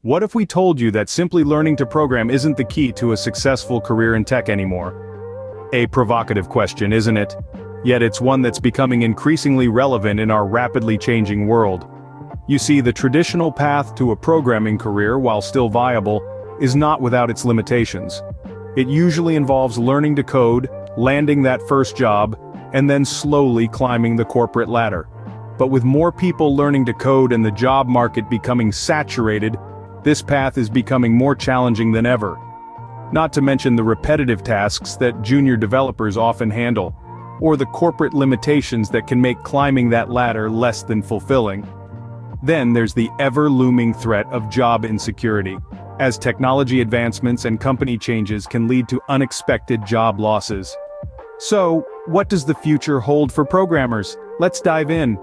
What if we told you that simply learning to program isn't the key to a successful career in tech anymore? A provocative question, isn't it? Yet it's one that's becoming increasingly relevant in our rapidly changing world. You see, the traditional path to a programming career, while still viable, is not without its limitations. It usually involves learning to code, landing that first job, and then slowly climbing the corporate ladder. But with more people learning to code and the job market becoming saturated, this path is becoming more challenging than ever. Not to mention the repetitive tasks that junior developers often handle, or the corporate limitations that can make climbing that ladder less than fulfilling. Then there's the ever-looming threat of job insecurity, as technology advancements and company changes can lead to unexpected job losses. So, what does the future hold for programmers? Let's dive in.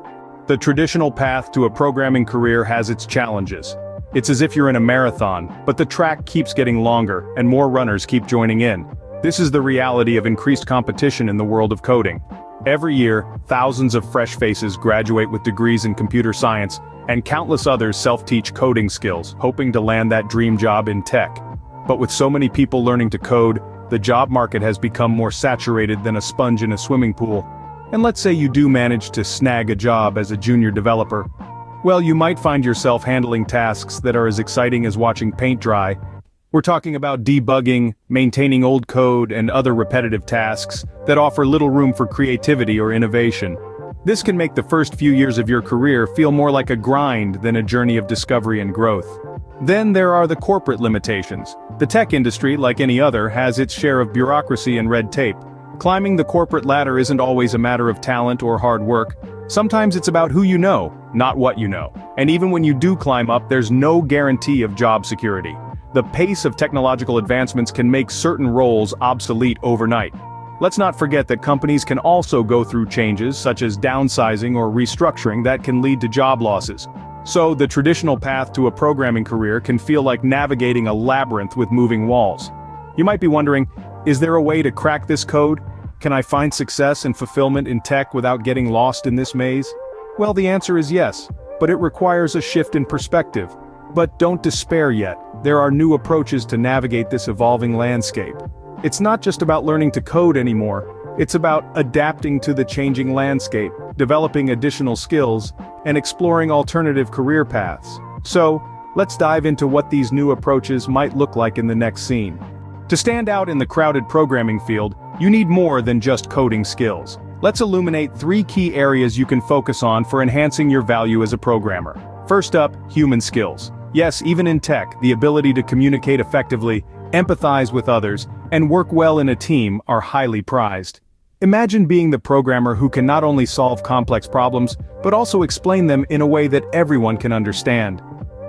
The traditional path to a programming career has its challenges. It's as if you're in a marathon, but the track keeps getting longer, and more runners keep joining in. This is the reality of increased competition in the world of coding. Every year, thousands of fresh faces graduate with degrees in computer science, and countless others self-teach coding skills, hoping to land that dream job in tech. But with so many people learning to code, the job market has become more saturated than a sponge in a swimming pool. And let's say you do manage to snag a job as a junior developer. Well, you might find yourself handling tasks that are as exciting as watching paint dry. We're talking about debugging, maintaining old code, and other repetitive tasks that offer little room for creativity or innovation. This can make the first few years of your career feel more like a grind than a journey of discovery and growth. Then there are the corporate limitations. The tech industry, like any other, has its share of bureaucracy and red tape. Climbing the corporate ladder isn't always a matter of talent or hard work. Sometimes it's about who you know, not what you know. And even when you do climb up, there's no guarantee of job security. The pace of technological advancements can make certain roles obsolete overnight. Let's not forget that companies can also go through changes such as downsizing or restructuring that can lead to job losses. So the traditional path to a programming career can feel like navigating a labyrinth with moving walls. You might be wondering, is there a way to crack this code? Can I find success and fulfillment in tech without getting lost in this maze? Well, the answer is yes, but it requires a shift in perspective. But don't despair yet. There are new approaches to navigate this evolving landscape. It's not just about learning to code anymore. It's about adapting to the changing landscape, developing additional skills, and exploring alternative career paths. So, let's dive into what these new approaches might look like in the next scene. To stand out in the crowded programming field, you need more than just coding skills. Let's illuminate 3 key areas you can focus on for enhancing your value as a programmer. First up, human skills. Yes, even in tech, the ability to communicate effectively, empathize with others, and work well in a team are highly prized. Imagine being the programmer who can not only solve complex problems, but also explain them in a way that everyone can understand.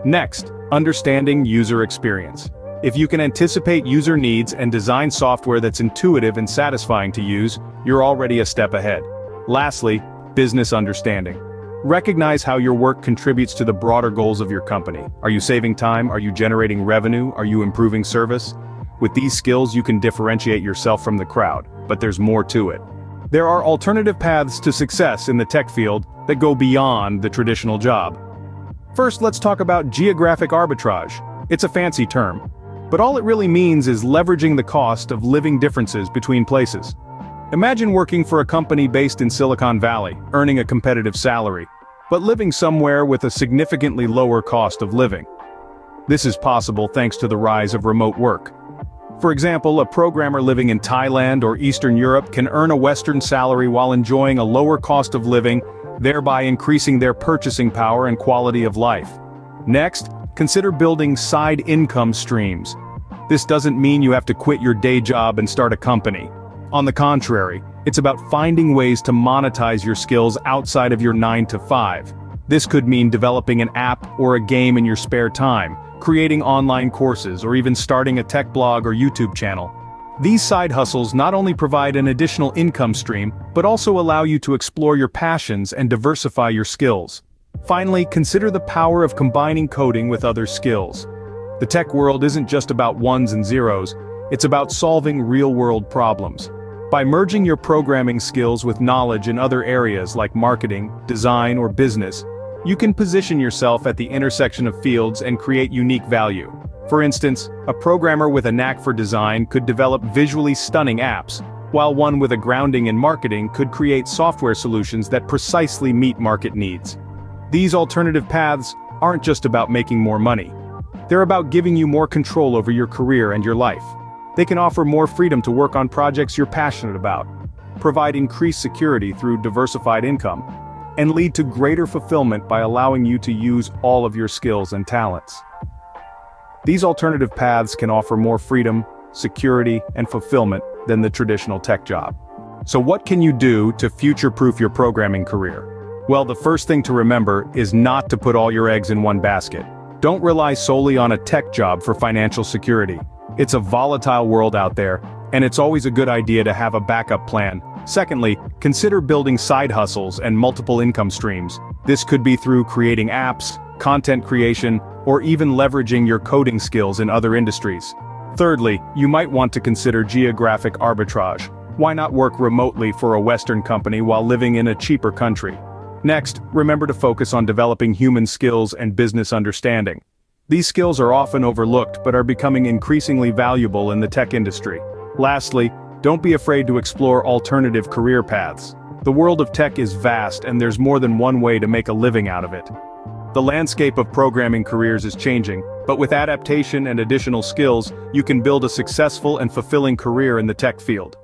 Next, understanding user experience. If you can anticipate user needs and design software that's intuitive and satisfying to use, you're already a step ahead. Lastly, business understanding. Recognize how your work contributes to the broader goals of your company. Are you saving time? Are you generating revenue? Are you improving service? With these skills, you can differentiate yourself from the crowd, but there's more to it. There are alternative paths to success in the tech field that go beyond the traditional job. First, let's talk about geographic arbitrage. It's a fancy term, but all it really means is leveraging the cost of living differences between places. Imagine working for a company based in Silicon Valley, earning a competitive salary, but living somewhere with a significantly lower cost of living. This is possible thanks to the rise of remote work. For example, a programmer living in Thailand or Eastern Europe can earn a Western salary while enjoying a lower cost of living, thereby increasing their purchasing power and quality of life. Next, consider building side income streams. This doesn't mean you have to quit your day job and start a company. On the contrary, it's about finding ways to monetize your skills outside of your 9-to-5. This could mean developing an app or a game in your spare time, creating online courses, or even starting a tech blog or YouTube channel. These side hustles not only provide an additional income stream, but also allow you to explore your passions and diversify your skills. Finally, consider the power of combining coding with other skills. The tech world isn't just about ones and zeros, it's about solving real-world problems. By merging your programming skills with knowledge in other areas like marketing, design, or business, You can position yourself at the intersection of fields and create unique value. For instance, a programmer with a knack for design could develop visually stunning apps, while one with a grounding in marketing could create software solutions that precisely meet market needs. These alternative paths aren't just about making more money. They're about giving you more control over your career and your life. They can offer more freedom to work on projects you're passionate about, provide increased security through diversified income, and lead to greater fulfillment by allowing you to use all of your skills and talents. These alternative paths can offer more freedom, security, and fulfillment than the traditional tech job. So what can you do to future-proof your programming career? Well, the first thing to remember is not to put all your eggs in one basket. Don't rely solely on a tech job for financial security. It's a volatile world out there, and it's always a good idea to have a backup plan. Secondly, consider building side hustles and multiple income streams. This could be through creating apps, content creation, or even leveraging your coding skills in other industries. Thirdly, you might want to consider geographic arbitrage. Why not work remotely for a Western company while living in a cheaper country? Next, remember to focus on developing human skills and business understanding. These skills are often overlooked but are becoming increasingly valuable in the tech industry. Lastly, don't be afraid to explore alternative career paths. The world of tech is vast and there's more than one way to make a living out of it. The landscape of programming careers is changing, but with adaptation and additional skills, you can build a successful and fulfilling career in the tech field.